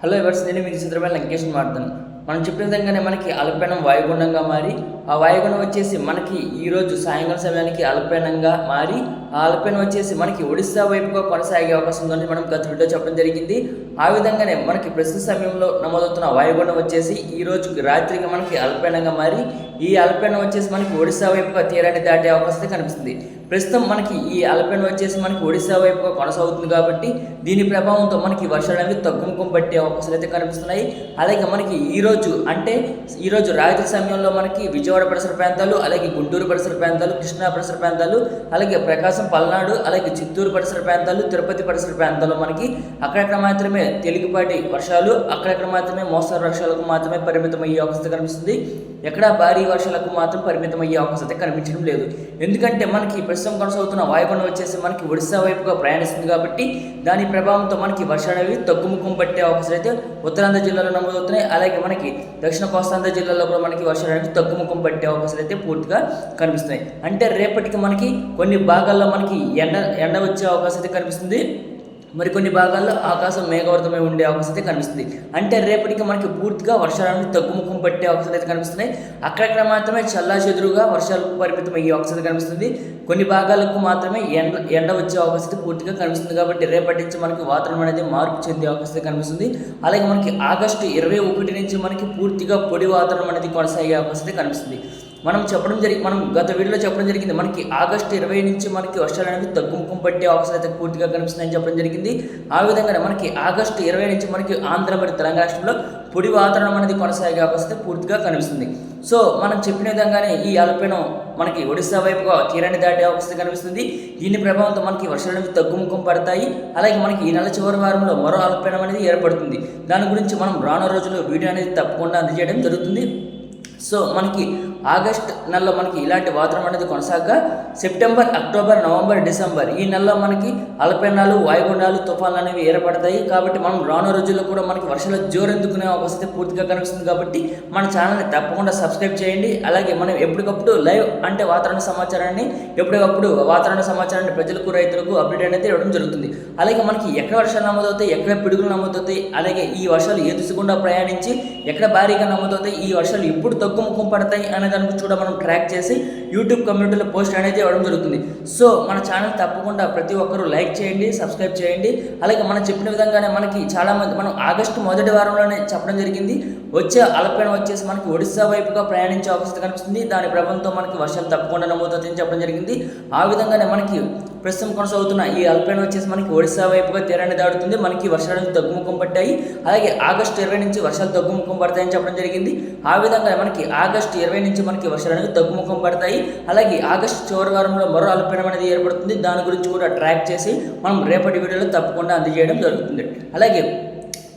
Hello ఎవర్స్, నేను మీకు చిత్రమైన లంకేష్ మాట్లాడుతాను. మనం చెప్పిన విధంగానే మనకి అల్పపీడనం వాయుగుండంగా మారి ఆ వాయుగుండం వచ్చేసి మనకి ఈరోజు సాయంకాలం సమయానికి అల్పపీడనంగా మారి ఆ అల్పపీడనం వచ్చేసి మనకి ఒడిశా వైపుగా కొనసాగే అవకాశం ఉందని మనం గత వీడియో చెప్పడం జరిగింది. ఆ విధంగానే మనకి ప్రస్తుత సమయంలో నమోదవుతున్న వాయుగుండం వచ్చేసి ఈ రోజు రాత్రికి మనకి అల్పపీడనంగా మారి ఈ అల్పపీడనం వచ్చేసి మనకి ఒడిశా వైపుగా తీరాన్ని దాటే అవకాశం కనిపిస్తుంది. ప్రస్తుతం మనకి ఈ అల్పపీడనం వచ్చేసి మనకి ఒడిశా వైపుగా కొనసాగుతుంది కాబట్టి దీని ప్రభావంతో మనకి వర్షాలు అనేవి తగ్గుముఖం పట్టే అవకాశాలు అయితే కనిపిస్తున్నాయి. అలాగే మనకి ఈరోజు రాత్రి సమయంలో మనకి విజయవాడ పరిసర ప్రాంతాలు, అలాగే గుంటూరు పరిసర ప్రాంతాలు, కృష్ణా పరిసర ప్రాంతాలు, అలాగే ప్రకాశం, పల్నాడు, అలాగే చిత్తూరు పరిసర ప్రాంతాలు, తిరుపతి పరిసర ప్రాంతాల్లో మనకి అక్కడక్కడ మాత్రమే తేలికపాటి వర్షాలు, అక్కడక్కడ మాత్రమే మోస్తరు వర్షాలకు మాత్రమే పరిమితం అయ్యే అవకాశం కనిపిస్తుంది. ఎక్కడ భారీ వర్షాలకు మాత్రం పరిమితం అయ్యే అవకాశం అయితే కనిపించడం లేదు. ఎందుకంటే మనకి ప్రస్తుతం కొనసాగుతున్న వాయుగుండం వచ్చేసి మనకి ఒడిశా వైపుగా ప్రయాణిస్తుంది కాబట్టి దాని ప్రభావంతో మనకి వర్షాలు అనేవి తగ్గుముఖం పట్టే అవకాశాలు అయితే ఉత్తరాంధ్ర జిల్లాలో నమోదవుతున్నాయి. అలాగే మనకి దక్షిణ కోస్తాంధ్ర జిల్లాలో కూడా మనకి వర్షాలు అనేవి తగ్గుముఖం పట్టే అవకాశాలు అయితే పూర్తిగా కనిపిస్తున్నాయి. అంటే రేపటికి మనకి కొన్ని భాగాల్లో మనకి ఎండ వచ్చే అవకాశం అయితే కనిపిస్తుంది. మరికొన్ని భాగాల్లో ఆకాశం మేఘావృతమై ఉండే అవకాశం అయితే కనిపిస్తుంది. అంటే రేపటికి మనకి పూర్తిగా వర్షాలను తగ్గుముఖం పట్టే అవకాశాలు అయితే కనిపిస్తున్నాయి. అక్కడక్కడ మాత్రమే చల్లాచెదురుగా వర్షాలు పరిమితం అయ్యే అవకాశం అయితే కనిపిస్తుంది. కొన్ని భాగాలకు మాత్రమే ఎండ వచ్చే అవకాశం అయితే పూర్తిగా కనిపిస్తుంది. కాబట్టి రేపటి నుంచి మనకి వాతావరణం అనేది మార్పు చెందే అవకాశం అయితే కనిపిస్తుంది. అలాగే మనకి ఆగస్టు 21 నుంచి మనకి పూర్తిగా పొడి వాతావరణం అనేది కొనసాగే అవకాశం అయితే కనిపిస్తుంది. మనం గత వీడియోలో చెప్పడం జరిగింది. మనకి ఆగస్టు 20 నుంచి మనకి వర్షాలు అనేవి తగ్గుముఖం పట్టే అవకాశాలు అయితే పూర్తిగా కనిపిస్తున్నాయని చెప్పడం జరిగింది. ఆ విధంగానే మనకి ఆగస్టు 20 నుంచి మనకి ఆంధ్ర మరియు తెలంగాణ రాష్ట్రంలో పొడి వాతావరణం అనేది కొనసాగే అవకాశం అయితే పూర్తిగా కనిపిస్తుంది. సో మనం చెప్పిన విధంగానే ఈ అల్పపీడనం మనకి ఒడిశా వైపుగా తీరాన్ని దాటే అవకాశం కనిపిస్తుంది. దీని ప్రభావంతో మనకి వర్షాలు అనేవి తగ్గుముఖం పడతాయి. అలాగే మనకి ఈ నెల చివరి వారంలో మరో అల్పపీడనం అనేది ఏర్పడుతుంది. దాని గురించి మనం రానున్న రోజుల్లో వీడియో అనేది తప్పకుండా అందజేయడం జరుగుతుంది. సో మనకి ఆగస్ట్ నెలలో మనకి ఇలాంటి వాతావరణం అనేది కొనసాగగా సెప్టెంబర్, అక్టోబర్, నవంబర్, డిసెంబర్ ఈ నెలలో మనకి అల్పపీడనాలు, వాయుగుండాలు, తుఫాన్లు అనేవి ఏర్పడతాయి. కాబట్టి మనం రానున్న రోజుల్లో కూడా మనకి వర్షాలు జోరెందుకునే అవకాశం పూర్తిగా కనిపిస్తుంది. కాబట్టి మన ఛానల్ని తప్పకుండా సబ్స్క్రైబ్ చేయండి. అలాగే మనం ఎప్పటికప్పుడు లైవ్ అంటే వాతావరణ సమాచారాన్ని ప్రజలకు, రైతులకు అప్డేట్ అనేది ఇవ్వడం జరుగుతుంది. అలాగే మనకి ఎక్కడ వర్షాలు నమోదవుతాయి, ఎక్కడ పిడుగులు నమోదవుతాయి, అలాగే ఈ వర్షాలు ఏ దిశ గుండా ప్రయాణించి ఎక్కడ భారీగా నమోదవుతాయి, ఈ వర్షాలు ఎప్పుడు తగ్గుముఖం పడతాయి అనే దాని గురించి కూడా మనం ట్రాక్ చేసి యూట్యూబ్ కమ్యూనిటీలో పోస్ట్ అనేది ఇవ్వడం జరుగుతుంది. సో మన ఛానల్ తప్పకుండా ప్రతి ఒక్కరూ లైక్ చేయండి, సబ్స్క్రైబ్ చేయండి. అలాగే మనం చెప్పిన విధంగానే మనకి చాలామంది మనం ఆగస్టు మొదటి వారంలోనే చెప్పడం జరిగింది. వచ్చే అల్పపీడనం వచ్చేసి మనకి ఒడిశా వైపుగా ప్రయాణించే అవకాశం కనిపిస్తుంది. దాని ప్రభావంతో మనకి వర్షాలు తప్పకుండా నమోదవుతాయని చెప్పడం జరిగింది. ఆ విధంగానే మనకి ప్రస్తుతం కొనసాగుతున్న ఈ అల్పపీడనం వచ్చేసి మనకి ఒడిశా వైపుగా తీరాన్ని దాడుతుంది. మనకి వర్షాలు తగ్గుముఖం పట్టాయి. అలాగే ఆగస్టు 20 నుంచి వర్షాలు తగ్గుముఖం పడతాయని చెప్పడం జరిగింది. ఆ విధంగా మనకి ఆగస్టు 20 నుంచి మనకి వర్షాలు అనేవి తగ్గుముఖం పడతాయి. అలాగే ఆగస్టు చివరి వారంలో మరో అల్పపీడనం అనేది ఏర్పడుతుంది. దాని గురించి కూడా ట్రాక్ చేసి మనం రేపటి వీడియోలో తప్పకుండా అందజేయడం జరుగుతుంది. అలాగే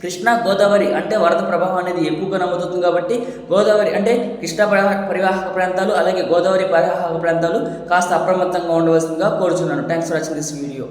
కృష్ణా, గోదావరి అంటే వరద ప్రభావం అనేది ఎక్కువగా నమోదవుతుంది. కాబట్టి గోదావరి అంటే కృష్ణా పరివాహక ప్రాంతాలు, అలాగే గోదావరి పరివాహక ప్రాంతాలు కాస్త అప్రమత్తంగా ఉండవలసిందిగా కోరుచున్నాను. Thanks for watching this video.